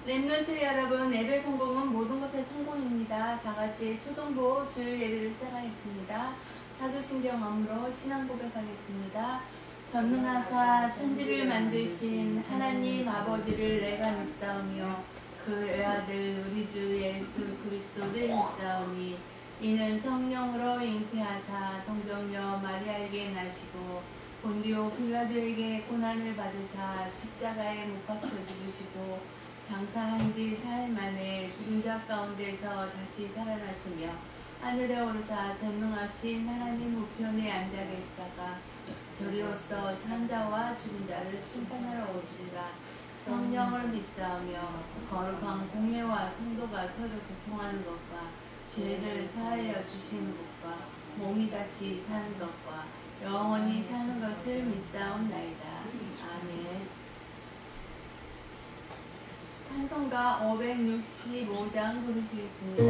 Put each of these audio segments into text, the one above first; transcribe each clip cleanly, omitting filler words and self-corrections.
랩런트 여러분, 예배 성공은 모든 것의 성공입니다. 다같이 초동부 주일 예배를 시작하겠습니다. 사도신경 언으로 신앙 고백하겠습니다. 전능하사 천지를 만드신 하나님 아버지를 내가 믿사오며 그 외아들 우리 주 예수 그리스도를 믿사오니 이는 성령으로 잉태하사 동정녀 마리아에게 나시고 본디오 빌라도에게 고난을 받으사 십자가에 못 박혀 죽으시고 장사한 뒤 사흘 만에 죽은 자 가운데서 다시 살아나시며 하늘에 오르사 전능하신 하나님 우편에 앉아 계시다가 저리로서 산 자와 죽은 자를 심판하러 오시리라. 성령을 믿사오며 거룩한 공회와 성도가 서로 교통하는 것과 죄를 사하여 주시는 것과 몸이 다시 사는 것과 영원히 사는 것을 믿사옵나이다. 아멘. 찬송가 565장 부르시겠습니다.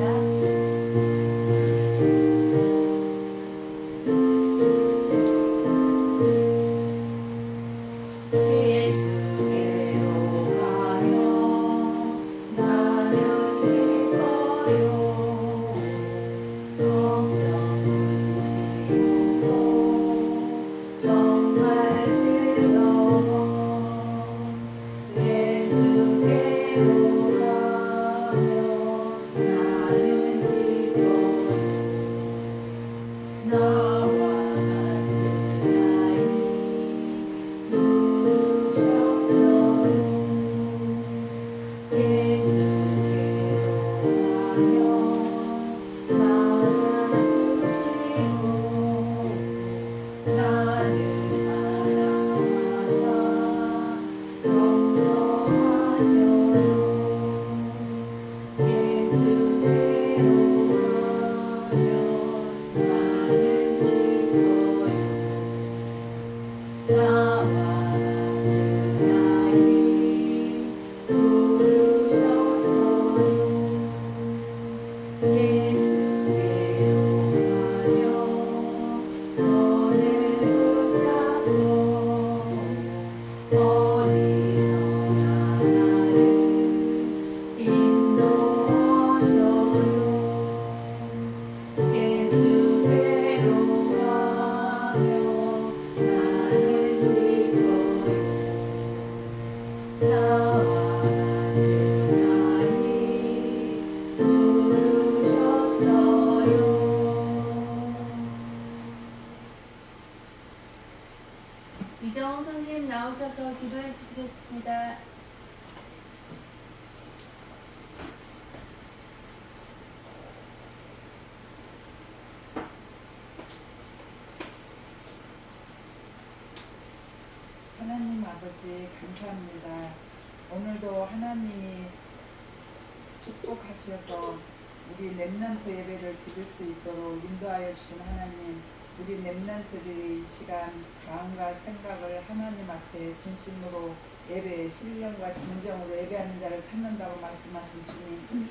이정홍 선생님 나오셔서 기도해 주시겠습니다. 하나님 아버지 감사합니다. 오늘도 하나님이 축복하셔서 우리 렘넌트 예배를 드릴 수 있도록 인도하여 주신 하나님, 우리 렘넌트들이 이 시간 마음과 생각을 하나님 앞에 진심으로 예배, 신령과 진정으로 예배하는 자를 찾는다고 말씀하신 주님,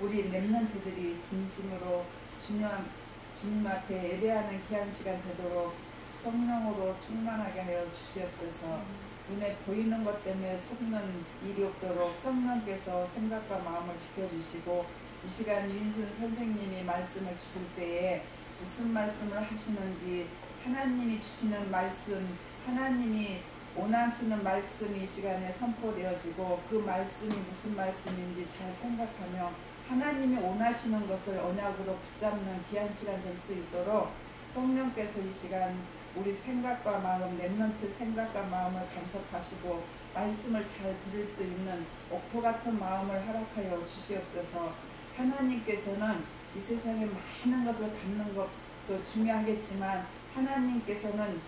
우리 렘넌트들이 진심으로 주님 앞에 예배하는 귀한 시간 되도록 성령으로 충만하게 하여 주시옵소서. 눈에 보이는 것 때문에 속는 일이 없도록 성령께서 생각과 마음을 지켜주시고, 이 시간 윤순 선생님이 말씀을 주실 때에 무슨 말씀을 하시는지, 하나님이 주시는 말씀, 하나님이 원하시는 말씀이 이 시간에 선포되어지고, 그 말씀이 무슨 말씀인지 잘 생각하며 하나님이 원하시는 것을 언약으로 붙잡는 귀한 시간 될 수 있도록 성령께서 이 시간 우리 생각과 마음, 렘넌트 생각과 마음을 간섭하시고 말씀을 잘 들을 수 있는 옥토 같은 마음을 허락하여 주시옵소서. 하나님께서는 이 세상에 많은 것을 갖는 것도 중요하겠지만, 하나님께서는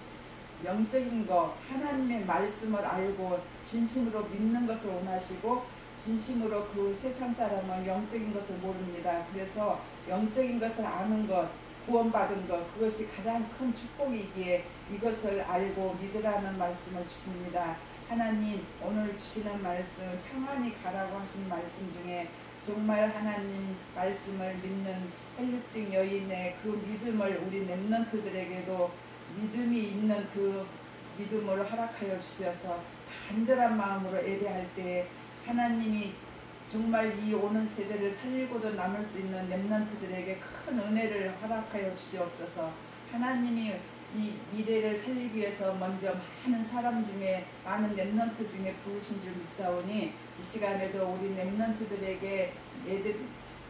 영적인 것, 하나님의 말씀을 알고 진심으로 믿는 것을 원하시고, 진심으로 그 세상 사람은 영적인 것을 모릅니다. 그래서 영적인 것을 아는 것, 구원받은 것, 그것이 가장 큰 축복이기에 이것을 알고 믿으라는 말씀을 주십니다. 하나님, 오늘 주시는 말씀, 평안히 가라고 하신 말씀 중에 정말 하나님 말씀을 믿는 헬루증 여인의 그 믿음을 우리 렘넌트들에게도 믿음이 있는 그 믿음을 허락하여 주셔서 간절한 마음으로 예배할 때 하나님이 정말 이 오는 세대를 살리고도 남을 수 있는 렘넌트들에게 큰 은혜를 허락하여 주시옵소서. 하나님이 이 미래를 살리기 위해서 먼저 많은 사람 중에 많은 렘넌트 중에 부으신 줄 믿사오니 이 시간에도 우리 렘넌트들에게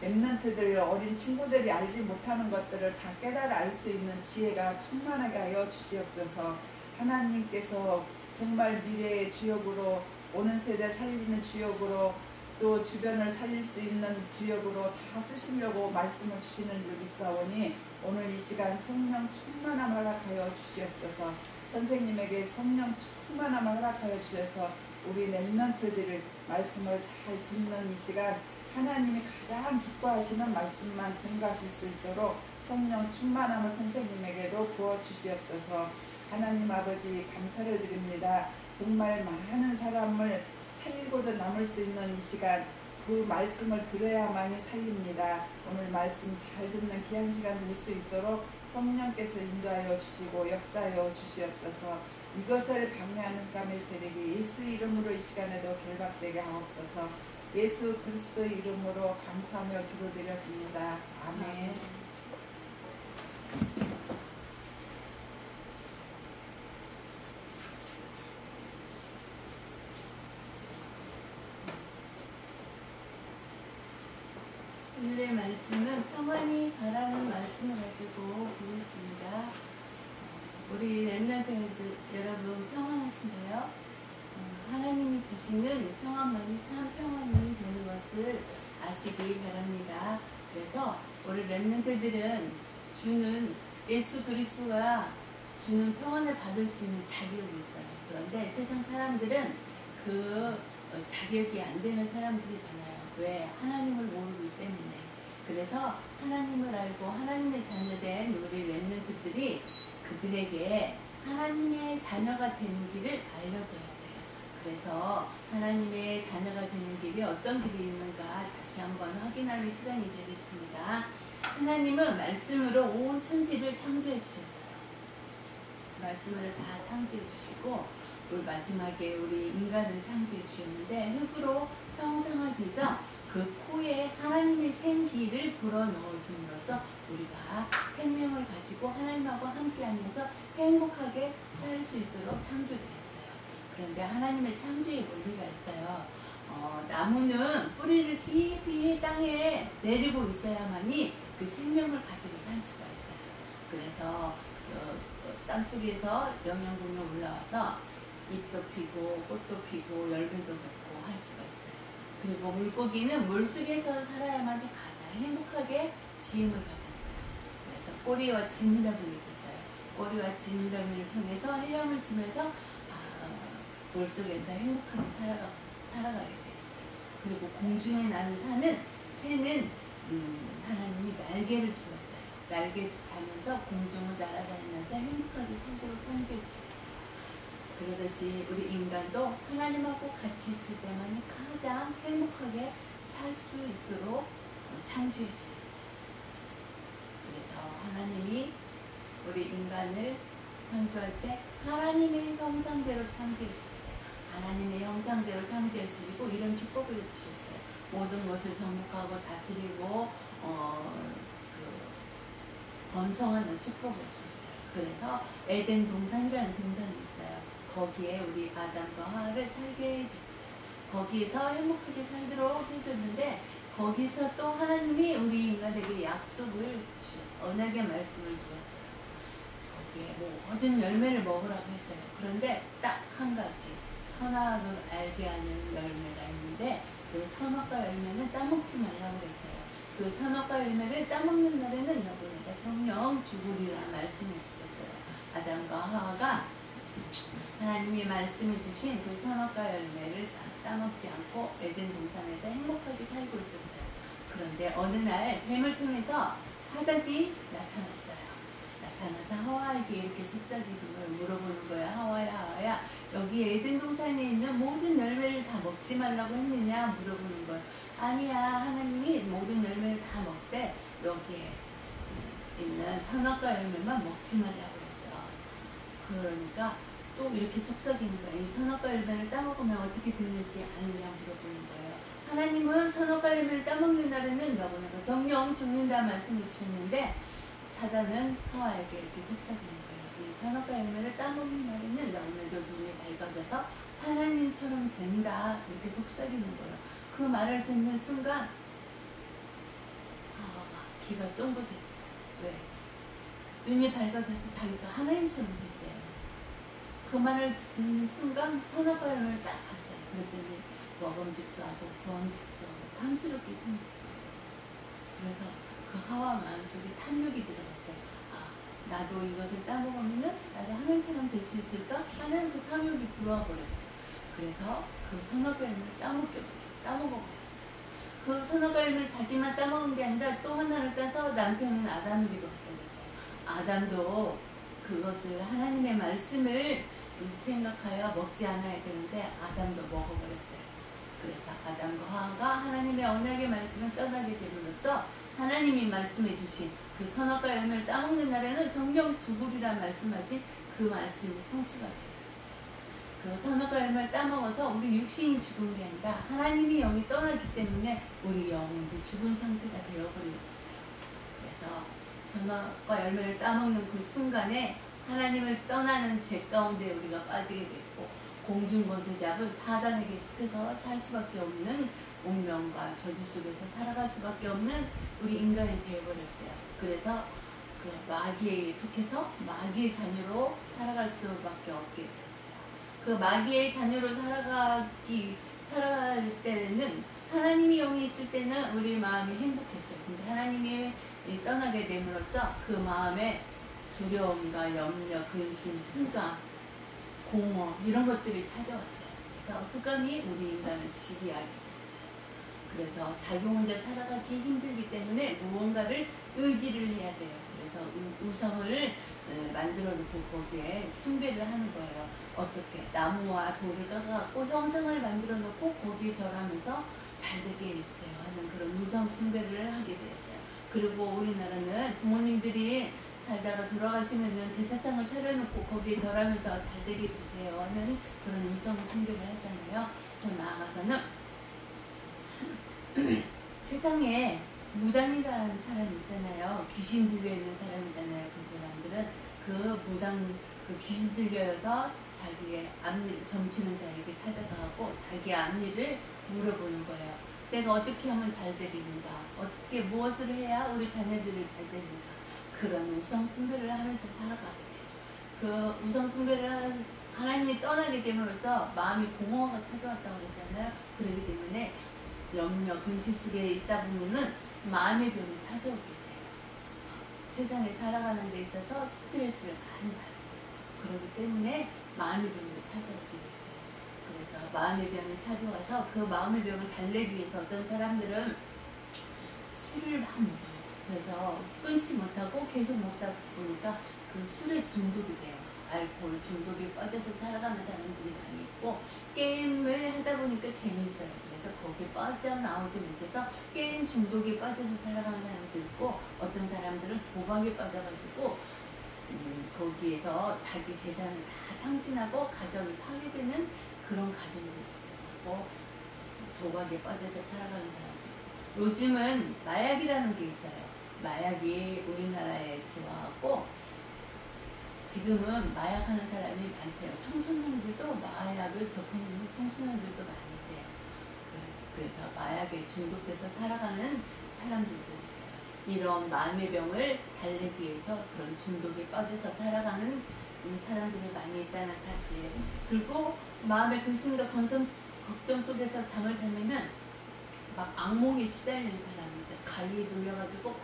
렘넌트들 어린 친구들이 알지 못하는 것들을 다 깨달아 알 수 있는 지혜가 충만하게 하여 주시옵소서. 하나님께서 정말 미래의 주역으로 오는 세대 살리는 주역으로 또 주변을 살릴 수 있는 주역으로 다 쓰시려고 말씀을 주시는 줄 믿사오니 오늘 이 시간 성령 충만함 허락하여 주시옵소서. 선생님에게 성령 충만함 허락하여 주셔서 우리 렘넌트들을 말씀을 잘 듣는 이 시간 하나님이 가장 기뻐하시는 말씀만 증거하실 수 있도록 성령 충만함을 선생님에게도 부어주시옵소서. 하나님 아버지 감사를 드립니다. 정말 많은 사람을 살리고도 남을 수 있는 이 시간 그 말씀을 들어야만이 살립니다. 오늘 말씀 잘 듣는 귀한 시간 될 수 있도록 성령께서 인도하여 주시고 역사하여 주시옵소서. 이것을 방해하는 까메 세력이 예수 이름으로 이 시간에도 결박되게 하옵소서. 예수 그리스도의 이름으로 감사하며 기도드렸습니다. 아멘. 오늘의 말씀은 평안히 바라는 말씀을 가지고 보겠습니다. 우리 렘넌트 여러분 평안하신가요? 하나님이 주시는 평안만이 참 평안이 되는 것을 아시기 바랍니다. 그래서 우리 렘넌트들은 주는 예수 그리스도가 주는 평안을 받을 수 있는 자격이 있어요. 그런데 세상 사람들은 그 자격이 안 되는 사람들이 많아요. 왜? 하나님을 모르기 때문에. 그래서 하나님을 알고 하나님의 자녀된 우리 렘넌트들이 그들에게 하나님의 자녀가 되는 길을 알려줘야 돼요. 그래서 하나님의 자녀가 되는 길이 어떤 길이 있는가 다시 한번 확인하는 시간이 되겠습니다. 하나님은 말씀으로 온 천지를 창조해 주셨어요. 말씀으로 다 창조해 주시고 우리 마지막에 우리 인간을 창조해 주셨는데 흙으로 형상을 빚어 그 코에 하나님의 생기를 불어넣어 줌으로써 우리가 생명을 가지고 하나님하고 함께하면서 행복하게 살 수 있도록 창조되었어요. 그런데 하나님의 창조의 원리가 있어요. 나무는 뿌리를 깊이 땅에 내리고 있어야만이 그 생명을 가지고 살 수가 있어요. 그래서 땅속에서 영양분이 올라와서 잎도 피고 꽃도 피고 열매도 맺고 할 수가 있어요. 그리고 물고기는 물속에서 살아야만 가장 행복하게 지음을 받았어요. 그래서 꼬리와 지느러미를 줬어요. 꼬리와 지느러미를 통해서 헤엄을 치면서 물속에서 행복하게 살아가게 되었어요. 그리고 공중에 나는 새는 하나님이 날개를 주었어요. 날개 타면서 공중을 날아다니면서 행복하게 살도록 창조해 주셨어요. 그러듯이 우리 인간도 하나님하고 같이 있을 때만이 가장 행복하게 살 수 있도록 창조해 주셨어요. 그래서 하나님이 우리 인간을 창조할 때 하나님의 형상대로 창조해 주셨어요. 하나님의 형상대로 창조해 주시고 이런 축복을 주셨어요. 모든 것을 정복하고 다스리고 번성하는 축복을 주셨어요. 그래서 에덴 동산이라는 동산이 있어요. 거기에 우리 아담과 하와를 살게 해주셨어요. 거기에서 행복하게 살도록 해줬는데 거기서 또 하나님이 우리 인간에게 약속을 주셨어요. 언약의 말씀을 주었어요. 거기에 모든 열매를 먹으라고 했어요. 그런데 딱 한 가지 선악을 알게 하는 열매가 있는데 그 선악과 열매는 따먹지 말라고 했어요. 그 선악과 열매를 따먹는 날에는 너희가 정령 죽으리라 말씀해 주셨어요. 아담과 하와가 하나님이 말씀해 주신 그 선악과 열매를 따먹지 않고 에덴 동산에서 행복하게 살고 있었어요. 그런데 어느 날 뱀을 통해서 사단이 나타났어요. 나타나서 하와에게 이렇게 속삭이는 걸 물어보는 거야. 하와야 여기 에덴 동산에 있는 모든 열매를 다 먹지 말라고 했느냐 물어보는 거야. 아니야, 하나님이 모든 열매를 다 먹되 여기에 있는 선악과 열매만 먹지 말라고 했어. 그러니까 또 이렇게 속삭이는 거야. 이 선악과 열매를 따먹으면 어떻게 되는지 아느냐 물어보는 거예요. 하나님은 하나님은 선악과 열매를 따먹는 날에는 너무나 정령 죽는다 말씀해 주셨는데 사단은 하와에게 이렇게 속삭이는 거예요. 이 선악과 열매를 따먹는 날에는 너무나도 눈이 밝아져서 하나님처럼 된다 이렇게 속삭이는 거예요. 그 말을 듣는 순간 하와가 귀가 쫑긋했어요. 왜? 눈이 밝아져서 자기가 하나님처럼 됐대요. 그 말을 듣는 순간 선악과 열매를 딱 봤어요. 그랬더니 먹음직도 하고 보암직도 하고 탐스럽게 생겼어요. 그래서 그 하와 마음속에 탐욕이 들어갔어요. 아, 나도 이것을 따먹으면 나도 하나님처럼 될 수 있을까? 하는 그 탐욕이 들어와 버렸어요. 그래서 그 선악과 열매를 따먹어버렸어요. 그 선악과 열매를 자기만 따먹은 게 아니라 또 하나를 따서 남편인 아담에게도 갖다 줬어요. 아담도 그것을 하나님의 말씀을 생각하여 먹지 않아야 되는데 아담도 먹어버렸어요. 그래서 아담과 하와가 하나님의 언약의 말씀을 떠나게 됨으로써 하나님이 말씀해 주신 그 선악과 열매를 따먹는 날에는 정령 죽으리라 말씀하신 그 말씀이 성취가 되었어요. 그 선악과 열매를 따먹어서 우리 육신이 죽은 게 아니라 하나님이 영이 떠나기 때문에 우리 영혼도 죽은 상태가 되어버렸어요. 그래서 선악과 열매를 따먹는 그 순간에 하나님을 떠나는 죄 가운데 우리가 빠지게 됐고 공중권세 잡은 사단에게 속해서 살 수밖에 없는 운명과 저주 속에서 살아갈 수밖에 없는 우리 인간이 되어버렸어요. 그래서 그 마귀에 속해서 마귀의 자녀로 살아갈 수밖에 없게 됐어요. 그 마귀의 자녀로 살아갈 때는 하나님이 영이 있을 때는 우리 마음이 행복했어요. 근데 하나님이 떠나게 됨으로써 그 마음에 두려움과 염려, 근심, 흑암, 공허 이런 것들이 찾아왔어요. 그래서 흑암이 우리 인간을 지배하게 됐어요. 그래서 자기 혼자 살아가기 힘들기 때문에 무언가를 의지를 해야 돼요. 그래서 우상을 만들어 놓고 거기에 숭배를 하는 거예요. 어떻게? 나무와 돌을 깎아갖고 형상을 만들어 놓고 거기에 절하면서 잘 되게 해주세요 하는 그런 우상 숭배를 하게 되었어요. 그리고 우리나라는 부모님들이 살다가 돌아가시면은 제사상을 차려놓고 거기에 절하면서 잘 되게 해주세요 하는 그런 우상 숭배를 하잖아요. 더 나아가서는 세상에 무당이라는 사람이 있잖아요. 귀신 들려있는 사람이잖아요. 그 사람들은 그 귀신 들려서 자기의 앞니를 점치는 자에게 찾아가고 자기 앞니를 물어보는 거예요. 내가 어떻게 하면 잘 되리는가? 어떻게 무엇을 해야 우리 자녀들이 잘 되는가? 그런 우상 숭배를 하면서 살아가게 돼요. 그 우상 숭배를 하나님이 떠나게 됨으로써 마음이 공허가 찾아왔다고 그랬잖아요. 그렇기 때문에 염려, 근심 속에 있다 보면은 마음의 병이 찾아오게 돼요. 세상에 살아가는 데 있어서 스트레스를 많이 받고 그렇기 때문에 마음의 병도 찾아오게 됐어요. 그래서 마음의 병이 찾아와서 그 마음의 병을 달래기 위해서 어떤 사람들은 술을 막 먹어요. 그래서 끊지 못하고 계속 먹다 보니까 그 술에 중독이 돼요. 알코올 중독에 빠져서 살아가는 사람들이 많이 있고 게임을 하다 보니까 재밌어요. 그래서 거기에 빠져나오지 못해서 게임 중독에 빠져서 살아가는 사람도 있고 어떤 사람들은 도박에 빠져가지고 거기에서 자기 재산을 다 탕진하고 가정이 파괴되는 그런 가정도 있어요. 뭐 도박에 빠져서 살아가는 사람들. 요즘은 마약이라는 게 있어요. 마약이 우리나라에 들어와갖고 지금은 마약하는 사람이 많대요. 청소년들도 마약을 접하는 청소년들도 많이 돼요. 그래서 마약에 중독돼서 살아가는 사람들도 있어요. 이런 마음의 병을 달래기 위해서 그런 중독에 빠져서 살아가는 사람들이 많이 있다는 사실. 그리고 마음의 근심과 걱정 속에서 잠을 자면은 막 악몽에 시달리는 사람이 있어요. 가위에 눌려가지고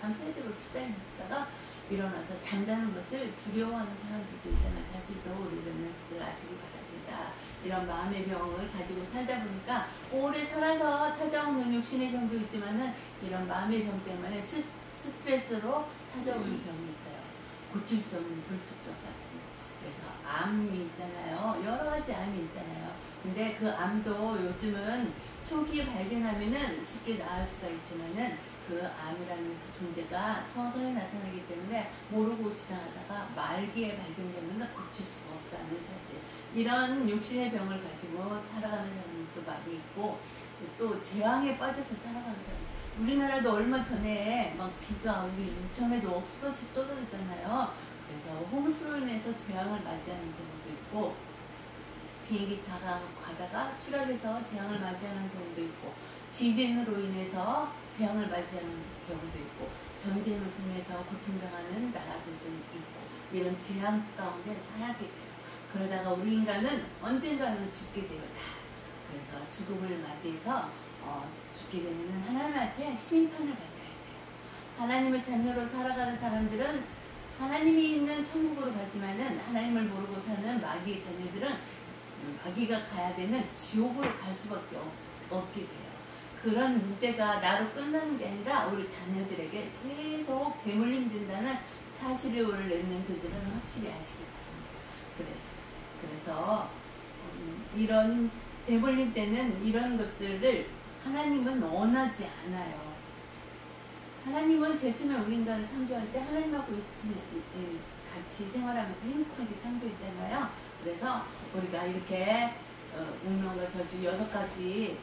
밤새도록 시달리다가 일어나서 잠자는 것을 두려워하는 사람들도 있다는 사실도 우리는 아시기 바랍니다. 이런 마음의 병을 가지고 살다 보니까 오래 살아서 찾아오는 육신의 병도 있지만은 이런 마음의 병 때문에 스트레스로 찾아오는 병이 있어요. 고칠 수 없는 불치병 같은 거. 그래서 암이 있잖아요. 여러 가지 암이 있잖아요. 근데 그 암도 요즘은 초기에 발견하면은 쉽게 나을 수가 있지만은 그 암이라는 그 존재가 서서히 나타나기 때문에 모르고 지나가다가 말기에 발견되면 고칠 수가 없다는 사실. 이런 육신의 병을 가지고 살아가는 사람들도 많이 있고 또 재앙에 빠져서 살아가는 사람. 우리나라도 얼마 전에 막 비가 우리 인천에도 억수같이 쏟아졌잖아요. 그래서 홍수로 인해서 재앙을 맞이하는 경우도 있고, 비행기 가다가 추락해서 재앙을 맞이하는 경우도 있고, 지진으로 인해서 재앙을 맞이하는 경우도 있고, 전쟁을 통해서 고통당하는 나라들도 있고, 이런 재앙 가운데 살게 돼요. 그러다가 우리 인간은 언젠가는 죽게 돼요. 다. 그래서 죽음을 맞이해서 죽게 되면 하나님 앞에 심판을 받아야 돼요. 하나님의 자녀로 살아가는 사람들은 하나님이 있는 천국으로 가지만은 하나님을 모르고 사는 마귀의 자녀들은 마귀가 가야 되는 지옥으로 갈 수밖에 없게 돼요. 그런 문제가 나로 끝나는 게 아니라 우리 자녀들에게 계속 대물림 된다는 사실을 우리 렘넌트들은 확실히 아시기 바랍니다. 그래서 이런 대물림 때는 이런 것들을 하나님은 원하지 않아요. 하나님은 제일 처음에 우리 인간을 창조할 때 하나님하고 같이 생활하면서 행복하게 창조했잖아요. 그래서 우리가 이렇게 운명과 저주 6가지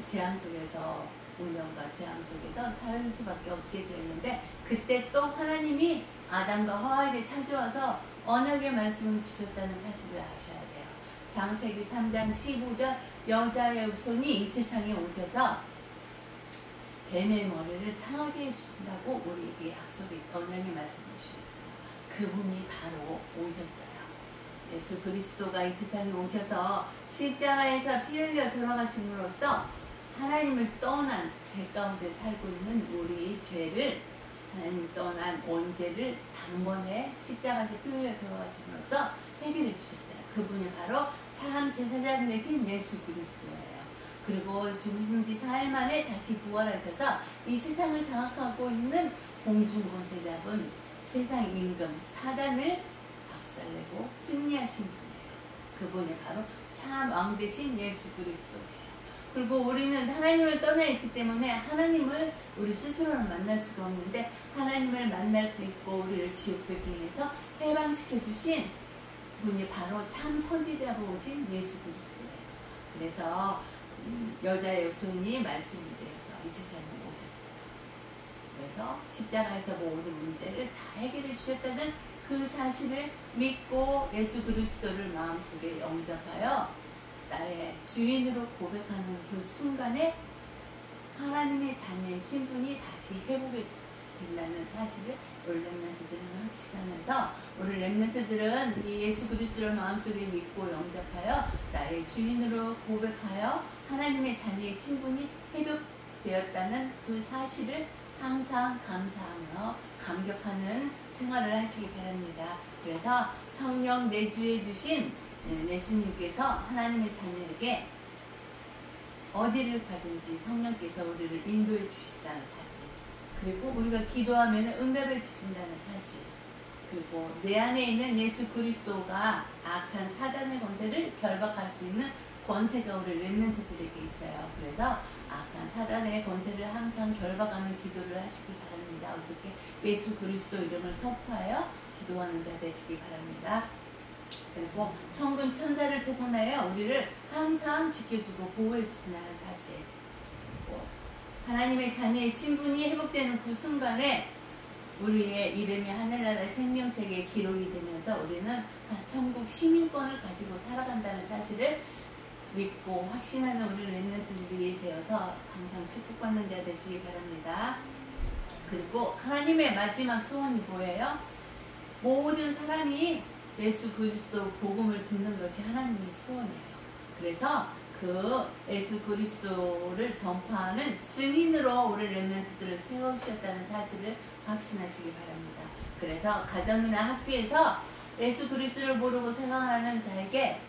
재앙 속에서 운명과 재앙 속에서 살 수밖에 없게 되었는데, 그때 또 하나님이 아담과 하와에게 찾아와서 언약의 말씀을 주셨다는 사실을 아셔야 돼요. 창세기 3장 15절 여자의 후손이 이 세상에 오셔서 뱀의 머리를 상하게 해주신다고 우리에게 약속의 언약의 말씀을 주셨어요. 그분이 바로 오셨어요. 예수 그리스도가 이 세상에 오셔서 십자가에서 피 흘려 돌아가심으로써 하나님을 떠난 죄 가운데 살고 있는 우리 죄를, 하나님 떠난 원죄를 단번에 십자가에서 피 흘려 돌아가심으로써 해결해 주셨어요. 그분이 바로 참 제사장 되신 예수 그리스도예요. 그리고 죽으신 지 4일 만에 다시 부활하셔서 이 세상을 장악하고 있는 공중권세 잡은 세상 임금 사단을 박살내고 승리하신 분이에요. 그분이 바로 참 왕 되신 예수 그리스도예요. 그리고 우리는 하나님을 떠나 있기 때문에 하나님을 우리 스스로는 만날 수가 없는데, 하나님을 만날 수 있고 우리를 지옥 배경에서 해방시켜 주신 분이 바로 참 선지자로 오신 예수 그리스도예요. 그래서 여자의 후손이 말씀이 되어서 이 세상에 오셨어요. 그래서 십자가에서 모든 문제를 다 해결해 주셨다는 그 사실을 믿고 예수 그리스도를 마음속에 영접하여 나의 주인으로 고백하는 그 순간에 하나님의 자녀의 신분이 다시 회복이 된다는 사실을 우리 렘넌트들은 확신하면서, 우리 렘넌트들은 이 예수 그리스도를 마음속에 믿고 영접하여 나의 주인으로 고백하여 하나님의 자녀의 신분이 회복되었다는 그 사실을 항상 감사하며 감격하는 생활을 하시기 바랍니다. 그래서 성령 내주해 주신 예수님께서 하나님의 자녀에게 어디를 가든지 성령께서 우리를 인도해 주신다는 사실, 그리고 우리가 기도하면 응답해 주신다는 사실, 그리고 내 안에 있는 예수 그리스도가 악한 사단의 권세를 결박할 수 있는 권세가 우리 렘넌트들에게 있어요. 그래서 악한 사단의 권세를 항상 결박하는 기도를 하시기 바랍니다. 어떻게? 예수 그리스도 이름을 선포하여 기도하는 자 되시기 바랍니다. 그리고 천군 천사를 통하여 우리를 항상 지켜주고 보호해 주신다는 사실, 하나님의 자녀의 신분이 회복되는 그 순간에 우리의 이름이 하늘나라의 생명책에 기록이 되면서 우리는 천국 시민권을 가지고 살아간다는 사실을 믿고 확신하는 우리 렘넌트들이 되어서 항상 축복받는 자 되시기 바랍니다. 그리고 하나님의 마지막 소원이 뭐예요? 모든 사람이 예수 그리스도 복음을 듣는 것이 하나님의 소원이에요. 그래서 그 예수 그리스도를 전파하는 증인으로 우리 렘넌트들을 세우셨다는 사실을 확신하시기 바랍니다. 그래서 가정이나 학교에서 예수 그리스도를 모르고 생활하는 자에게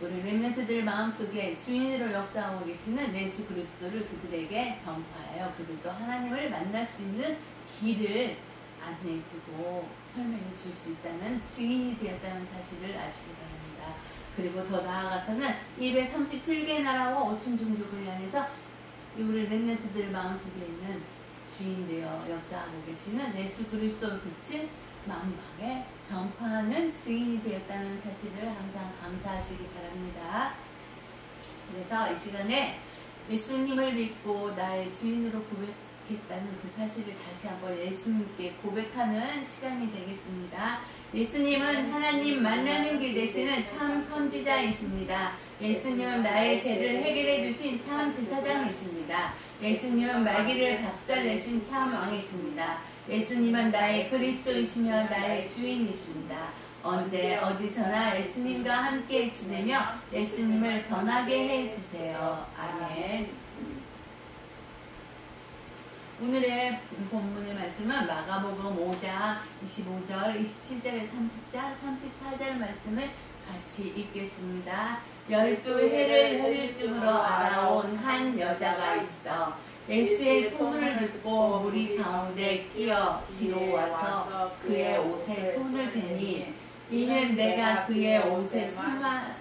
우리 렘넌트들 마음속에 주인으로 역사하고 계시는 예수 그리스도를 그들에게 전파하여 그들도 하나님을 만날 수 있는 길을 안내해주고 설명해 줄 수 있다는 증인이 되었다는 사실을 아시기 바랍니다. 그리고 더 나아가서는 237개 나라와 5천 종족을 향해서 우리 렘넌트들 마음속에 있는 주인 되어 역사하고 계시는 예수 그리스도의 빛을 만방에 전파하는 증인이 되었다는 사실을 항상 감사하시기 바랍니다. 그래서 이 시간에 예수님을 믿고 나의 주인으로 고백했다는 그 사실을 다시 한번 예수님께 고백하는 시간이 되겠습니다. 예수님은 하나님 만나는 길 되시는 참 선지자이십니다. 예수님은 나의 죄를 해결해 주신 참 제사장이십니다. 예수님은 말기를 박살내신 참 왕이십니다. 예수님은 나의 그리스도이시며 나의 주인이십니다. 언제 어디서나 예수님과 함께 지내며 예수님을 전하게 해주세요. 아멘. 오늘의 본문의 말씀은 마가복음 5장 25절, 27절에 30절, 34절 말씀을 같이 읽겠습니다. 12해를 혈류증으로 알아온 한 여자가 있어 예수의 소문을 듣고 무리 가운데 끼어 뒤로 와서 그의 옷에 손을 대니 이는 내가 그의 옷에만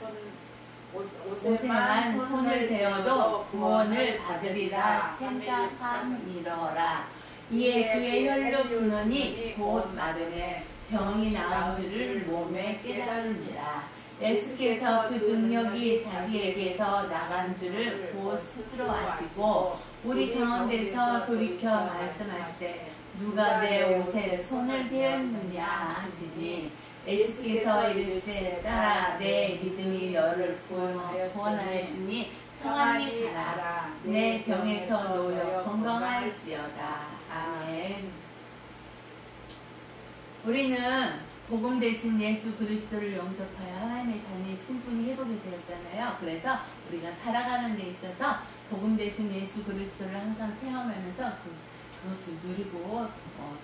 손을 대어도 구원을 받으리라 생각함이러라. 이에 그의 혈류 근원이 곧 마름에 병이 나은 줄을 몸에 깨달으니라. 예수께서 그 능력이 자기에게서 나간 줄을 곧 스스로 아시고 우리 가운데서 돌이켜 말씀하시되 누가 내 옷에 손을 대었느냐 하시니 예수께서 이르시되 딸아 내 믿음이 너를 구원하였으니 평안히 가라. 내 병에서 놓여 건강할지어다. 아멘. 우리는 복음 대신 예수 그리스도를 영접하여 하나님의 자녀의 신분이 회복이 되었잖아요. 그래서 우리가 살아가는 데 있어서 복음 대신 예수 그리스도를 항상 체험하면서 그것을 누리고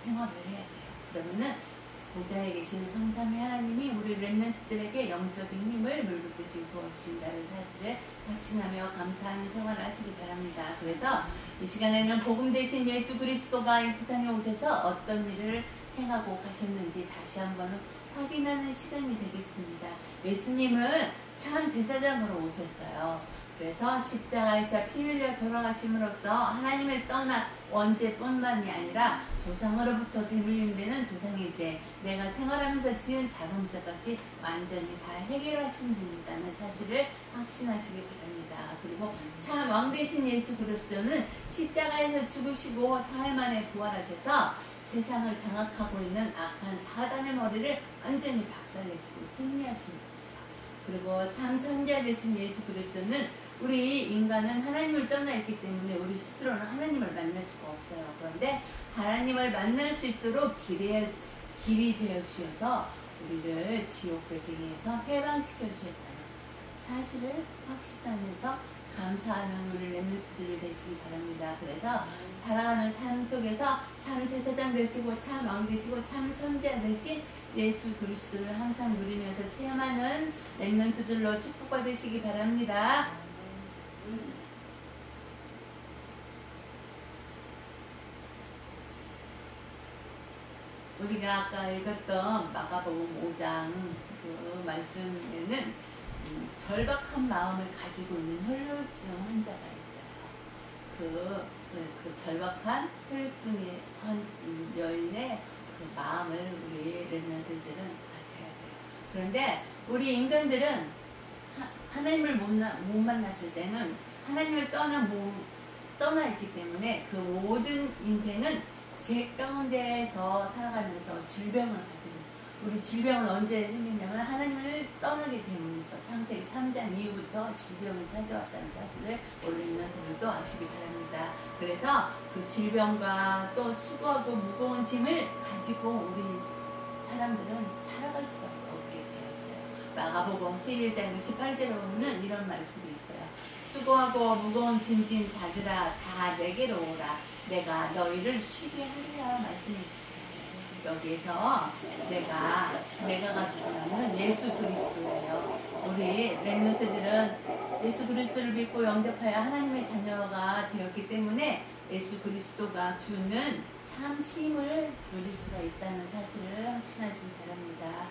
생활을 해야 돼요. 그러면은 보좌에 계시는 성삼위 하나님이 우리 렘넌트들에게 영적인 힘을 물붓듯이 부어주신다는 사실을 확신하며 감사하는 생활을 하시기 바랍니다. 그래서 이 시간에는 복음 대신 예수 그리스도가 이 세상에 오셔서 어떤 일을 행하고 가셨는지 다시 한번 확인하는 시간이 되겠습니다. 예수님은 참 제사장으로 오셨어요. 그래서 십자가에서 피 흘려 돌아가심으로써 하나님을 떠나 원죄뿐만이 아니라 조상으로부터 대물림되는 조상이제 내가 생활하면서 지은 작은 문제까지 완전히 다 해결하신 분이라는 사실을 확신하시기 바랍니다. 그리고 참 왕 대신 예수 그리스도는 십자가에서 죽으시고 사흘 만에 부활하셔서 세상을 장악하고 있는 악한 사단의 머리를 완전히 박살내시고 승리하십니다. 그리고 참 선지자 되신 예수 그리스도는 우리 인간은 하나님을 떠나 있기 때문에 우리 스스로는 하나님을 만날 수가 없어요. 그런데 하나님을 만날 수 있도록 길이 되어 주셔서 우리를 지옥 배경에서 해방시켜 주셨다는 사실을 확신하면서 감사하는 우리 렘넌트들이 되시기 바랍니다. 그래서 살아가는 삶 속에서 참 제사장 되시고 참 왕 되시고 참 선지자 되신 예수 그리스도를 항상 누리면서 체험하는 렘넌트들로 축복받으시기 바랍니다. 우리가 아까 읽었던 마가복음 5장 그 말씀에는 절박한 마음을 가지고 있는 혈류증 환자가 있어요. 그 절박한 혈류증의 여인의 그 마음을 우리 렘넌트들은 가져야 돼요. 그런데 우리 인간들은 하나님을 못 만났을 때는 하나님을 떠나 있기 때문에 그 모든 인생은 죄 가운데에서 살아가면서 질병을 가지고 우리 질병은 언제 생겼냐면 하나님을 떠나게 됨으로써 창세기 3장 이후부터 질병이 찾아왔다는 사실을 우리 인간들도 아시기 바랍니다. 그래서 그 질병과 또 수고하고 무거운 짐을 가지고 우리 사람들은 살아갈 수밖에 없게 되어 있어요. 마가복음 11장 28절에 보면 이런 말씀이 있어요. 수고하고 무거운 짐진 자들아 다 내게로 오라. 내가 너희를 쉬게 하리라 말씀해 주셨어요. 여기에서 내가 가지고 있는 예수 그리스도예요. 우리 렘넌트들은 예수 그리스도를 믿고 영접하여 하나님의 자녀가 되었기 때문에 예수 그리스도가 주는 참 쉼을 누릴 수가 있다는 사실을 확신하시기 바랍니다.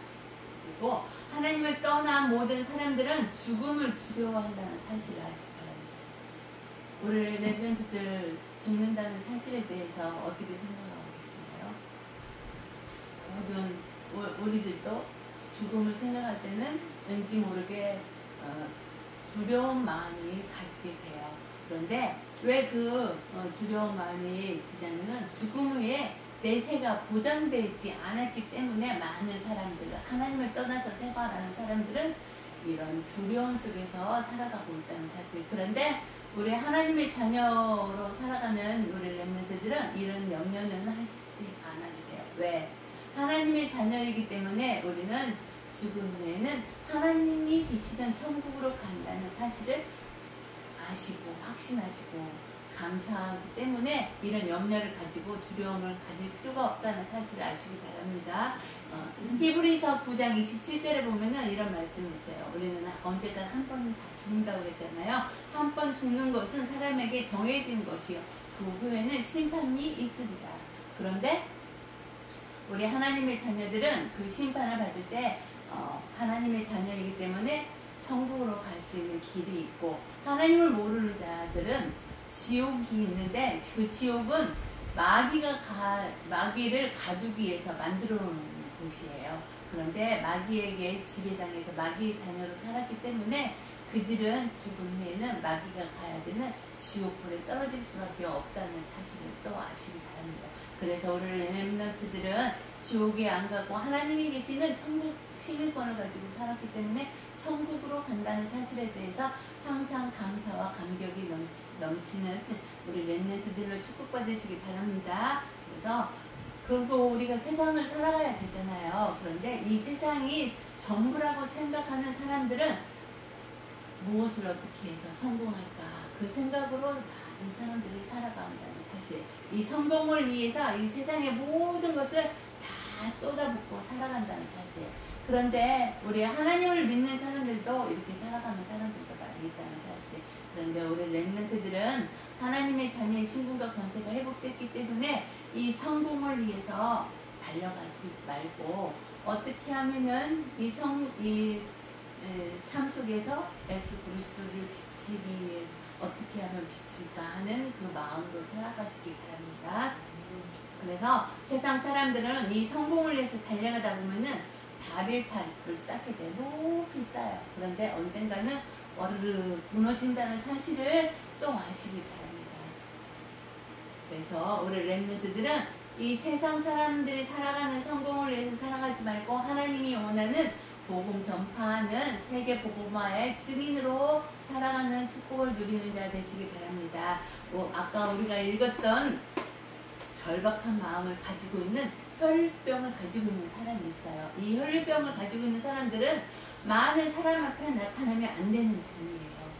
그리고 하나님을 떠난 모든 사람들은 죽음을 두려워한다는 사실을 아시기 바랍니다. 우리 렘넌트들 죽는다는 사실에 대해서 어떻게 생각하고 계시나요? 모든 우리들도 죽음을 생각할 때는 왠지 모르게 두려운 마음이 가지게 돼요. 그런데 왜 그 두려운 마음이 드냐면은 죽음 후에 내 새가 보장되지 않았기 때문에 많은 사람들, 하나님을 떠나서 생활하는 사람들은 이런 두려움 속에서 살아가고 있다는 사실. 그런데 우리 하나님의 자녀로 살아가는 우리 렘넌트들은 이런 염려는 하시지 않아도 돼요. 왜? 하나님의 자녀이기 때문에 우리는 죽은 후에는 하나님이 계시던 천국으로 간다는 사실을 아시고 확신하시고 감사하기 때문에 이런 염려를 가지고 두려움을 가질 필요가 없다는 사실을 아시기 바랍니다. 히브리서 9장 27절에 보면은 이런 말씀이 있어요. 우리는 언젠가 한 번 다 죽는다고 그랬잖아요. 한 번 죽는 것은 사람에게 정해진 것이요. 그 후에는 심판이 있으리라. 그런데 우리 하나님의 자녀들은 그 심판을 받을 때 하나님의 자녀이기 때문에 천국으로 갈 수 있는 길이 있고, 하나님을 모르는 자들은 지옥이 있는데 그 지옥은 마귀를 가두기 위해서 만들어 놓은 곳이에요. 그런데 마귀에게 지배당해서 마귀의 자녀로 살았기 때문에 그들은 죽은 후에는 마귀가 가야 되는 지옥불에 떨어질 수밖에 없다는 사실을 또 아시기 바랍니다. 그래서 우리 렘넌트들은 지옥에 안 가고 하나님이 계시는 천국 시민권을 가지고 살았기 때문에 천국으로 간다는 사실에 대해서 항상 감사와 감격이 넘치는 우리 렘넌트들로 축복받으시기 바랍니다. 그래서 그리고 우리가 세상을 살아가야 되잖아요. 그런데 이 세상이 전부라고 생각하는 사람들은 무엇을 어떻게 해서 성공할까, 그 생각으로 많은 사람들이 살아간다는 사실. 이 성공을 위해서 이 세상의 모든 것을 다 쏟아붓고 살아간다는 사실. 그런데 우리 하나님을 믿는 사람들도 이렇게 살아가는 사람들도 많이 있다는 사실. 그런데 우리 렘넌트들은 하나님의 자녀의 신분과 권세가 회복됐기 때문에 이 성공을 위해서 달려가지 말고 어떻게 하면은 이 삶 속에서 예수 그리스도를 비치기 위해 어떻게 하면 비칠까 하는 그 마음으로 살아가시기 바랍니다. 그래서 세상 사람들은 이 성공을 위해서 달려가다 보면은 바벨탑을 쌓게 돼 높이 쌓여요. 그런데 언젠가는 와르르 무너진다는 사실을 또 아시기 바랍니다. 그래서 우리 렘넌트들은 이 세상 사람들이 살아가는 성공을 위해서 살아가지 말고 하나님이 원하는 복음 전파하는 세계 복음화의 증인으로 살아가는 축복을 누리는 자 되시기 바랍니다. 아까 우리가 읽었던 절박한 마음을 가지고 있는 혈류병을 가지고 있는 사람이 있어요. 이 혈류병을 가지고 있는 사람들은 많은 사람 앞에 나타나면 안 되는 병이에요.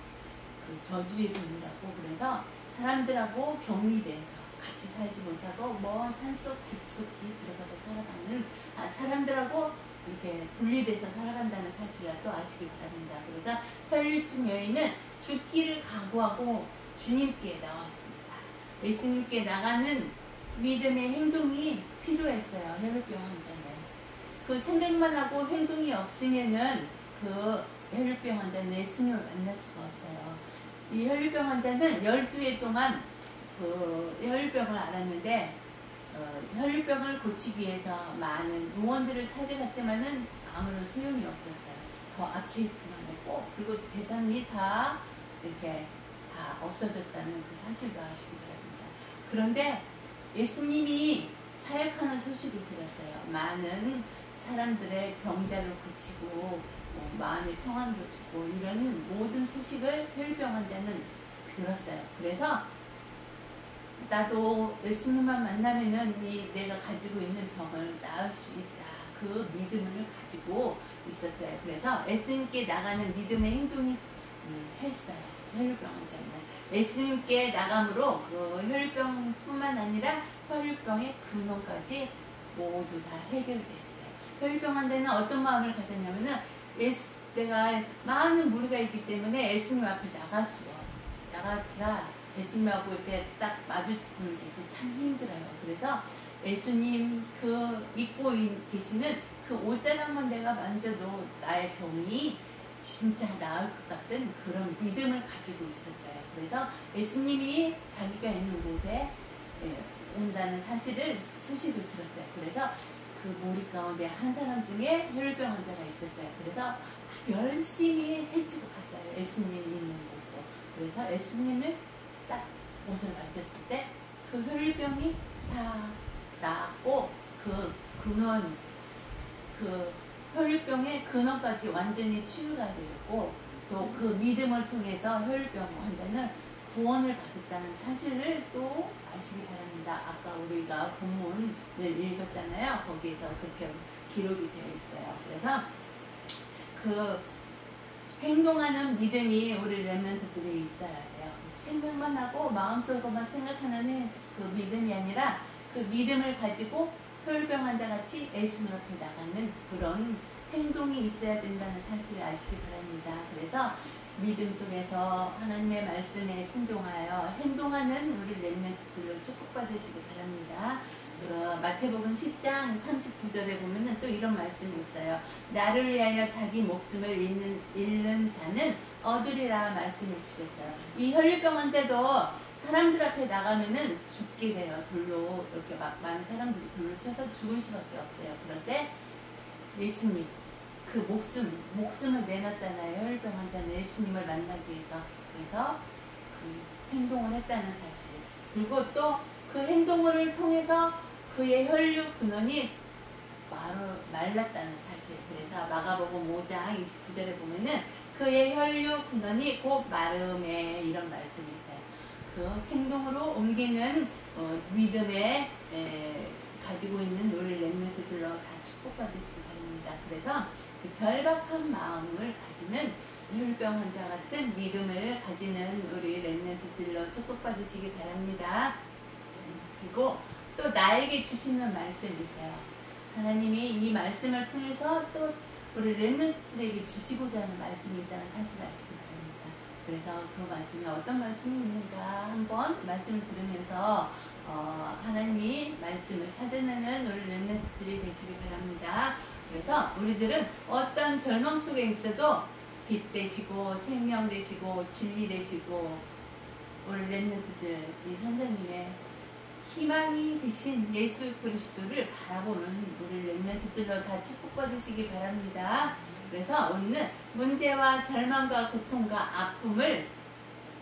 그 저주의 병이라고. 그래서 사람들하고 격리돼서 같이 살지 못하고 먼 산속 깊숙이 들어가서 살아가는 사람들하고 이렇게 분리돼서 살아간다는 사실을 또 아시기 바랍니다. 그래서 혈류증 여인은 죽기를 각오하고 주님께 나왔습니다. 예수님께 나가는 믿음의 행동이 필요했어요. 혈류병 환자는. 그 생각만 하고 행동이 없으면은 그 혈류병 환자는 예수님을 만날 수가 없어요. 이 혈류병 환자는 12해 동안 그 혈류병을 앓았는데 혈류병을 고치기 위해서 많은 의원들을 찾아갔지만은 아무런 소용이 없었어요. 더 악해지기만 했고, 그리고 재산이 다 이렇게 다 없어졌다는 그 사실도 아시기 바랍니다. 그런데 예수님이 사역하는 소식을 들었어요. 많은 사람들의 병자를 고치고 마음의 평안도 주고 이런 모든 소식을 혈류병 환자는 들었어요. 그래서 나도 예수님만 만나면은 내가 가지고 있는 병을 나을 수 있다. 그 믿음을 가지고 있었어요. 그래서 예수님께 나가는 믿음의 행동이 했어요. 혈류병 환자는. 예수님께 나감으로 그 혈류병뿐만 아니라 혈류병의 근원까지 모두 다 해결됐어요. 혈류병 환자는 어떤 마음을 가졌냐면은 내가 많은 무리가 있기 때문에 예수님 앞에 나가기가 예수님하고 이렇게 딱 마주치는 게 참 힘들어요. 그래서 예수님 그 입고 계시는 그 옷자락만 내가 만져도 나의 병이 진짜 나을 것 같은 그런 믿음을 가지고 있었어요. 그래서 예수님이 자기가 있는 곳에 온다는 소식을 들었어요. 그래서 그 무리 가운데 한 사람 중에 혈류병 환자가 있었어요. 그래서 열심히 해치고 갔어요. 예수님 있는 곳으로. 그래서 예수님을 딱 옷을 만졌을 때 그 혈류병이 다 나았고 그 근원, 그 혈류병의 근원까지 완전히 치유가 되었고 또 그 믿음을 통해서 혈류병 환자는 구원을 받았다는 사실을 또 아시기 바랍니다. 아까 우리가 본문을 읽었잖아요. 거기에서 그렇게 기록이 되어 있어요. 그래서 그 행동하는 믿음이 우리 렘넌트들이 있어야 돼요. 생각만 하고 마음속으로만 생각하는 그 믿음이 아니라 그 믿음을 가지고 혈병 환자같이 예수님 앞에 나가는 그런 행동이 있어야 된다는 사실을 아시기 바랍니다. 그래서 믿음 속에서 하나님의 말씀에 순종하여 행동하는 우리 렘넌트들로 축복받으시기 바랍니다. 마태복음 10장 39절에 보면은 또 이런 말씀이 있어요. 나를 위하여 자기 목숨을 잃는 자는 얻으리라 말씀해 주셨어요. 이 혈류병 환자도 사람들 앞에 나가면은 죽게 돼요. 돌로 이렇게 막 많은 사람들이 돌로 쳐서 죽을 수밖에 없어요. 그런데 예수님 그 목숨을 내놨잖아요. 혈류병 환자는 예수님을 만나기 위해서. 그래서 그 행동을 했다는 사실. 그리고 또 그 행동을 통해서 그의 혈류 근원이 말랐다는 사실. 그래서 마가복음 5장 29절에 보면은 그의 혈류 근원이 곧 마름에 이런 말씀이 있어요. 그 행동으로 옮기는 믿음에 가지고 있는 우리 렘넌트들로 다 축복받으시기 바랍니다. 그래서 그 절박한 마음을 가지는 혈병 환자 같은 믿음을 가지는 우리 렘넌트들로 축복받으시기 바랍니다. 그리고 또 나에게 주시는 말씀이 있어요. 하나님이 이 말씀을 통해서 또 우리 렘넌트들에게 주시고자 하는 말씀이 있다는 사실을 아시기 바랍니다. 그래서 그 말씀이 어떤 말씀이 있는가 한번 말씀을 들으면서 하나님이 말씀을 찾아내는 우리 렘넌트들이 되시기 바랍니다. 그래서 우리들은 어떤 절망 속에 있어도 빛 되시고 생명 되시고 진리 되시고 우리 렘넌트들 이 선생님의 희망이 되신 예수 그리스도를 바라보는 우리 렘넌트들로 다 축복받으시기 바랍니다. 그래서 우리는 문제와 절망과 고통과 아픔을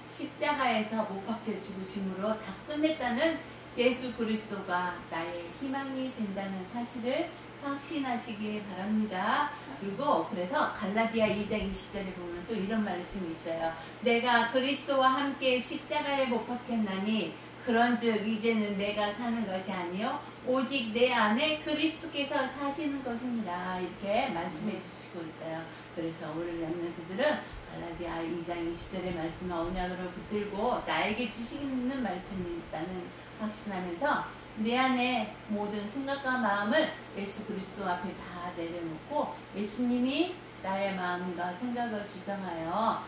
십자가에서 못 박혀 죽으심으로 다 끝냈다는 예수 그리스도가 나의 희망이 된다는 사실을 확신하시기 바랍니다. 그리고 그래서 갈라디아 2장 20절에 보면 또 이런 말씀이 있어요. 내가 그리스도와 함께 십자가에 못 박혔나니 그런즉 이제는 내가 사는 것이 아니요 오직 내 안에 그리스도께서 사시는 것이니라 이렇게 말씀해 주시고 있어요. 그래서 우리 렘넌트들은 갈라디아 2장 20절의 말씀을 언약으로 붙들고 나에게 주시는 말씀이 있다는 확신하면서 내 안에 모든 생각과 마음을 예수 그리스도 앞에 다 내려놓고 예수님이 나의 마음과 생각을 주장하여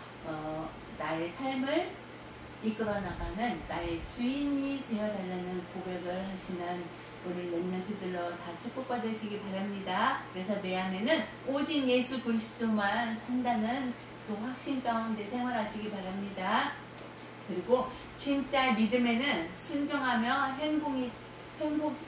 나의 삶을 이끌어 나가는 나의 주인이 되어달라는 고백을 하시는 우리 렘넌트들로 다 축복받으시기 바랍니다. 그래서 내 안에는 오직 예수 그리스도만 산다는 그 확신 가운데 생활하시기 바랍니다. 그리고 진짜 믿음에는 순종하며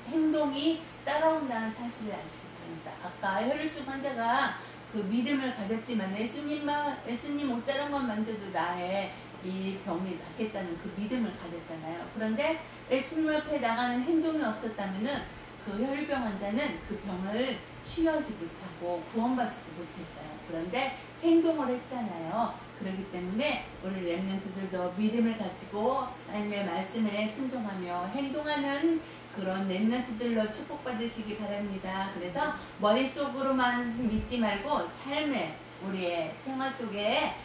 행동이 따라온다는 사실을 아시기 바랍니다. 아까 혈류증 환자가 그 믿음을 가졌지만 예수님 옷자락만 만져도 나의 이 병이 낫겠다는 그 믿음을 가졌잖아요. 그런데 예수님 앞에 나가는 행동이 없었다면은 그 혈류병 환자는 그 병을 치유하지 못하고 구원받지도 못했어요. 그런데 행동을 했잖아요. 그렇기 때문에 우리 렘넌트들도 믿음을 가지고 하나님의 말씀에 순종하며 행동하는 그런 렘넌트들로 축복받으시기 바랍니다. 그래서 머릿속으로만 믿지 말고 삶에 우리의 생활 속에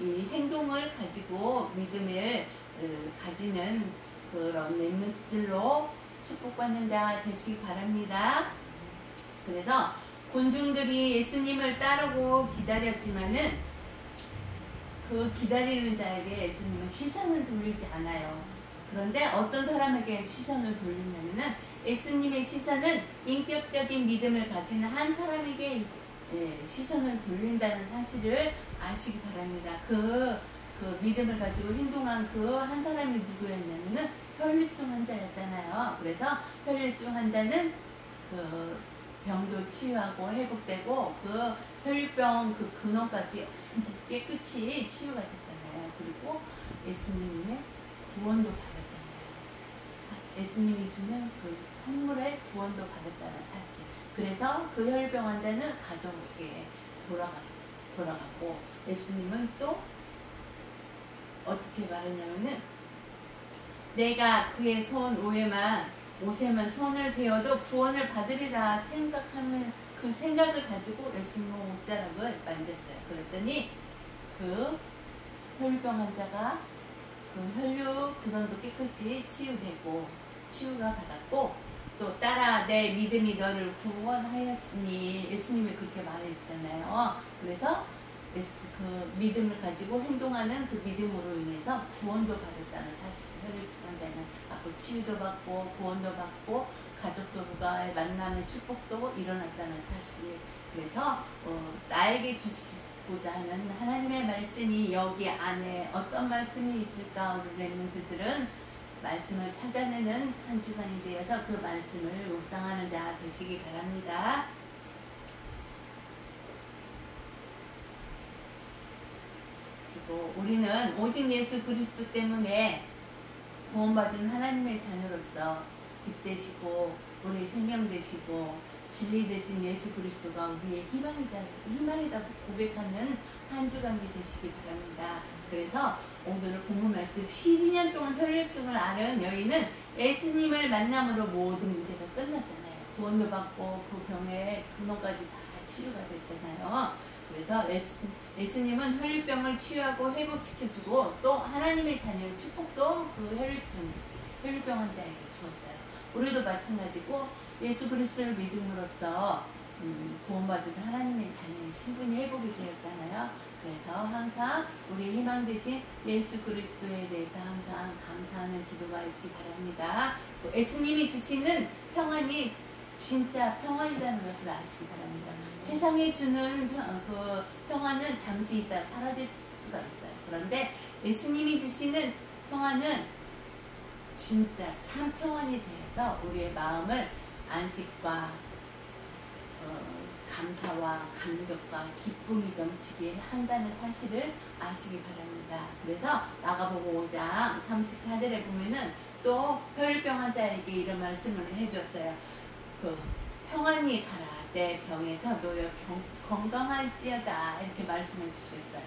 이 행동을 가지고 믿음을 가지는 그런 렘넌트들로 축복받는 자 되시기 바랍니다. 그래서 군중들이 예수님을 따르고 기다렸지만은 그 기다리는 자에게 예수님은 시선을 돌리지 않아요. 그런데 어떤 사람에게 시선을 돌리냐면은 예수님의 시선은 인격적인 믿음을 가진 한 사람에게 시선을 돌린다는 사실을 아시기 바랍니다. 그 믿음을 가지고 행동한 그 한 사람이 누구였냐면은 혈류증 환자였잖아요. 그래서 혈류증 환자는 그 병도 치유하고 회복되고 그 혈류병 그 근원까지 완전히 깨끗이 치유가 됐잖아요. 그리고 예수님의 구원도 받았잖아요. 예수님이 주는 그 선물의 구원도 받았다는 사실. 그래서 그 혈병 환자는 가족에게 돌아가고 예수님은 또 어떻게 말했냐면은 내가 그의 옷에만 손을 대어도 구원을 받으리라 생각하면 그 생각을 가지고 예수님은 옷자락을 만졌어요. 그랬더니 그 혈병 환자가 그 혈류 근원도 깨끗이 치유가 받았고 또 따라 내 믿음이 너를 구원하였으니 예수님이 그렇게 말해주잖아요. 그래서 그 믿음을 가지고 행동하는 그 믿음으로 인해서 구원도 받았다는 사실. 혈류증 환자는 받고 치유도 받고 구원도 받고 가족들과의 만남의 축복도 일어났다는 사실. 그래서 나에게 주시고자 하는 하나님의 말씀이 여기 안에 어떤 말씀이 있을까 우리 렘넌트들은 말씀을 찾아내는 한 주간이 되어서 그 말씀을 묵상하는 자 되시기 바랍니다. 그리고 우리는 오직 예수 그리스도 때문에 구원받은 하나님의 자녀로서 빛 되시고 우리의 생명 되시고 진리 되신 예수 그리스도가 우리의 희망이다 고백하는 한 주간이 되시기 바랍니다. 그래서 오늘 본문 말씀 12년 동안 혈류증을 앓은 여인은 예수님을 만남으로 모든 문제가 끝났잖아요. 구원도 받고 그 병의 근원까지 다 치유가 됐잖아요. 그래서 예수님은 혈류병을 치유하고 회복시켜주고 또 하나님의 자녀의 축복도 그 혈류병 환자에게 주었어요. 우리도 마찬가지고 예수 그리스도를 믿음으로써 구원받은 하나님의 자녀의 신분이 회복이 되었잖아요. 그래서 항상 우리 희망 되신 예수 그리스도에 대해서 항상 감사하는 기도가 있기 바랍니다. 예수님이 주시는 평안이 진짜 평안이라는 것을 아시기 바랍니다. 세상에 주는 그 평안은 잠시 있다 사라질 수가 있어요. 그런데 예수님이 주시는 평안은 진짜 참 평안이 되어서 우리의 마음을 안식과 감사와 감격과 기쁨이 넘치게 한다는 사실을 아시기 바랍니다. 그래서 마가복음 5장 34절에 보면은 또 혈병 환자에게 이런 말씀을 해주었어요. 그 평안히 가라 내 병에서 놓여 건강할지어다 이렇게 말씀해 주셨어요.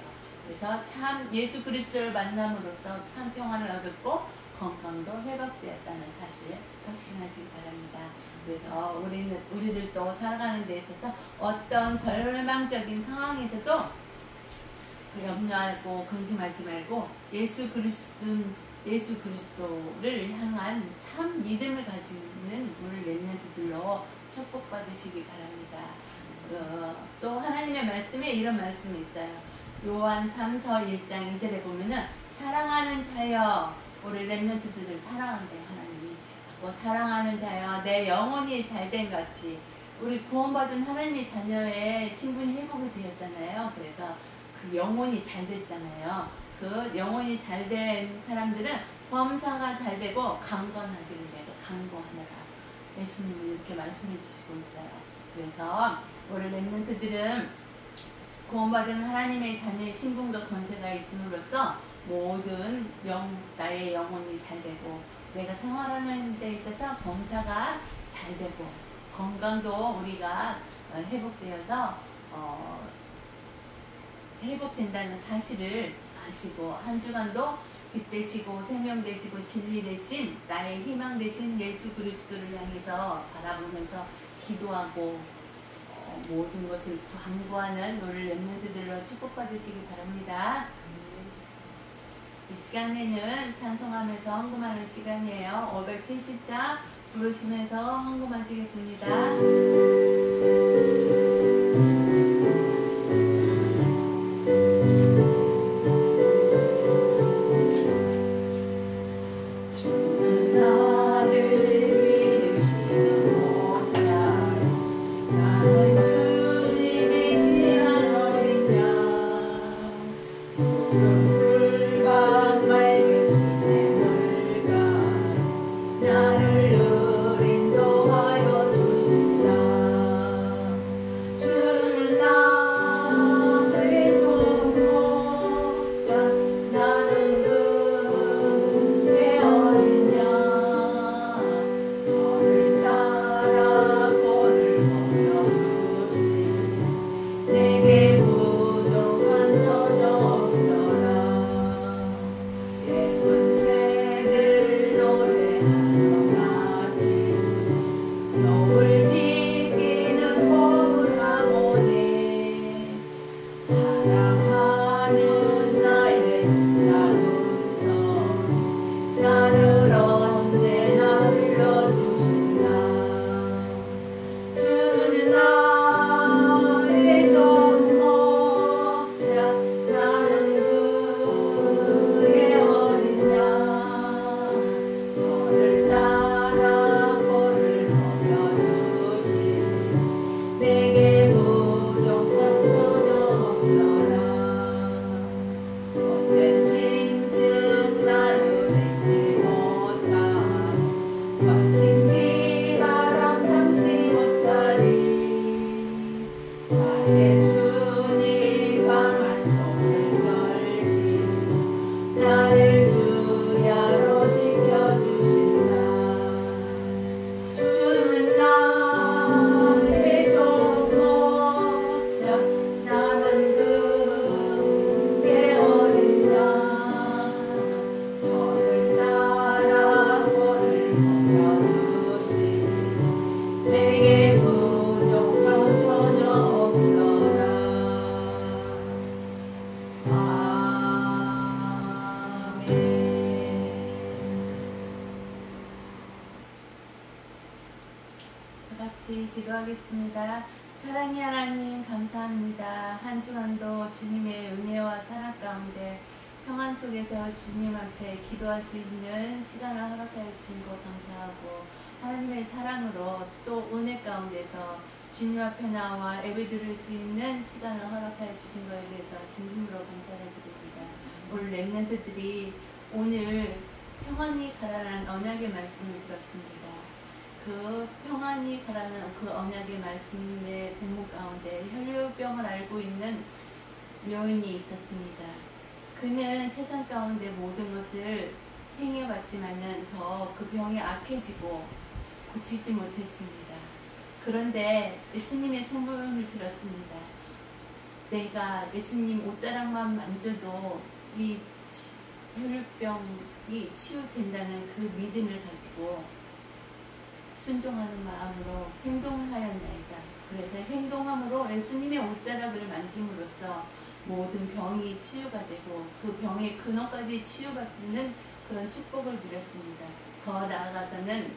그래서 참 예수 그리스도를 만남으로써 참 평안을 얻었고 건강도 회복되었다는 사실 확신하시기 바랍니다. 그래서 우리들도 살아가는 데 있어서 어떤 절망적인 상황에서도 염려하고 근심하지 말고 예수 그리스도를 향한 참 믿음을 가지는 우리 렘넌트들로 축복받으시기 바랍니다. 또 하나님의 말씀에 이런 말씀이 있어요. 요한 3서 1장 2절에 보면은 사랑하는 자여 우리 렘넌트들을 사랑한대요. 하나님이 사랑하는 자여 내 영혼이 잘된 같이 우리 구원받은 하나님의 자녀의 신분이 회복이 되었잖아요. 그래서 그 영혼이 잘 됐잖아요. 그 영혼이 잘 된 사람들은 범사가 잘 되고 강건하기를 내가 강구하느라 예수님은 이렇게 말씀해 주시고 있어요. 그래서 우리 렘넌트들은 구원받은 하나님의 자녀의 신분과 권세가 있음으로써 모든 나의 영혼이 잘 되고 내가 생활하는 데 있어서 범사가 잘 되고 건강도 우리가 회복되어서 회복된다는 사실을 아시고 한 주간도 빛 되시고 생명 되시고 진리 되신 나의 희망 되신 예수 그리스도를 향해서 바라보면서 기도하고 모든 것을 간구하는 우리 렘넌트들로 축복받으시기 바랍니다. 이 시간에는 찬송하면서 헌금하는 시간이에요. 570장 부르시면서 헌금하시겠습니다. 같이 기도하겠습니다. 사랑의 하나님 감사합니다. 한 주간도 주님의 은혜와 사랑 가운데 평안 속에서 주님 앞에 기도할 수 있는 시간을 허락하여 주신 것 감사하고, 하나님의 사랑으로 또 은혜 가운데서 주님 앞에 나와 예배 드릴 수 있는 시간을 허락하여 주신 것에 대해서 진심으로 감사를 드립니다. 오늘 렘넌트들이 오늘 평안히 가라는 언약의 말씀을 들었습니다. 그 평안히 가라는 그 언약의 말씀의 본문 가운데 혈류병을 앓고 있는 여인이 있었습니다. 그는 세상 가운데 모든 것을 행해봤지만은 더 그 병이 악해지고 고치지 못했습니다. 그런데 예수님의 성품을 들었습니다. 내가 예수님 옷자락만 만져도 이 혈류병이 치유된다는 그 믿음을 가지고 순종하는 마음으로 행동을 하였나이다. 그래서 행동함으로 예수님의 옷자락을 만짐으로써 모든 병이 치유가 되고 그 병의 근원까지 치유받는 그런 축복을 누렸습니다. 더 나아가서는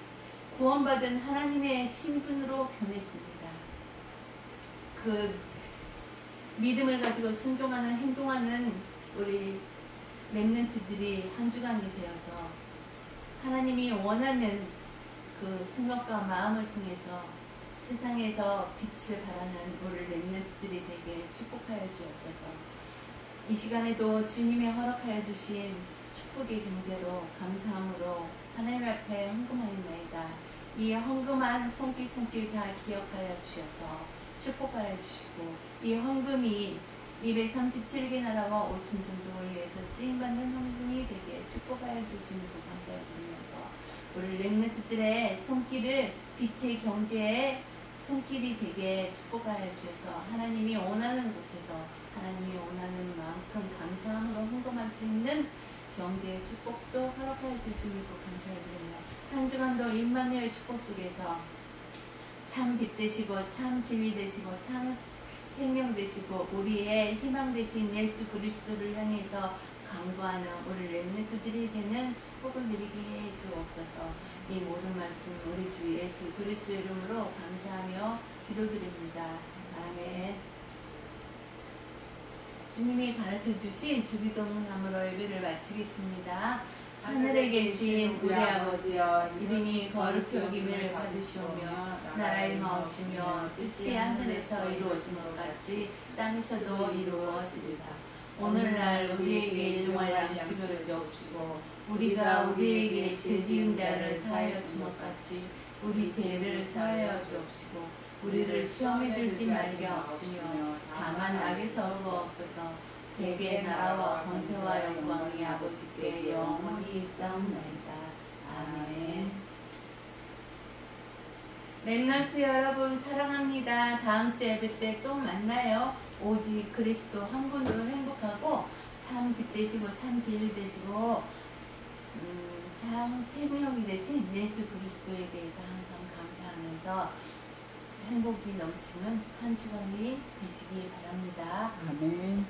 구원받은 하나님의 신분으로 변했습니다. 그 믿음을 가지고 순종하는 행동하는 우리 렘넌트들이 한 주간이 되어서 하나님이 원하는 그 생각과 마음을 통해서 세상에서 빛을 발하는 우리 렘넌트들이 되게 축복하여 주옵소서. 이 시간에도 주님이 허락하여 주신 축복의 경제로 감사함으로 하나님 앞에 헌금하였나이다. 이 헌금한 손길 다 기억하여 주셔서 축복하여 주시고, 이 헌금이 237개 나라와 5천 종족을 위해서 쓰임받는 헌금이 되게 축복하여 주시는 것 감사드리면서 우리 렘넌트들의 손길을 빛의 경제에 손길이 되게 축복하여 주셔서 하나님이 원하는 곳에서 하나님이 원하는 만큼 감사함으로 헌금할 수 있는 경제의 축복도 허락하여 주시는 것 감사드립니다. 한 주간도 임마누엘 축복 속에서 참 빛 되시고 참 진리 되시고 참 생명 되시고 우리의 희망 되신 예수 그리스도를 향해서 강구하는 우리 렘넌트들이 되는 축복을 누리게 해 주옵소서. 이 모든 말씀 우리 주 예수 그리스도 이름으로 감사하며 기도드립니다. 아멘. 주님이 가르쳐 주신 주기도문함으로 예배를 마치겠습니다. 하늘에 계신 우리 아버지여, 이름이 거룩히 여김을 받으시오며 나라의 마옵시며 뜻이 하늘에서 이루어진 것 같이 땅에서도 이루어지리다. 오늘날 우리에게 일용할 양식을 주옵시고 우리가 우리에게 죄 지은 자를 사하여 준 것 같이 우리 죄를 사하여 주옵시고 우리를 시험에 들지 말게 하옵시며 다만 악에서 구하옵소서. 대개 나라와 권세와 영광이 아버지께 영원히 있사옵나이다. 아멘. 렘넌트 여러분 사랑합니다. 다음 주 예배 때 또 만나요. 오직 그리스도 한 분으로 행복하고 참 빛 되시고 참 진리 되시고 참 생명이 되신 예수 그리스도에 대해서 항상 감사하면서 행복이 넘치는 한 주간이 되시기 바랍니다. 아멘.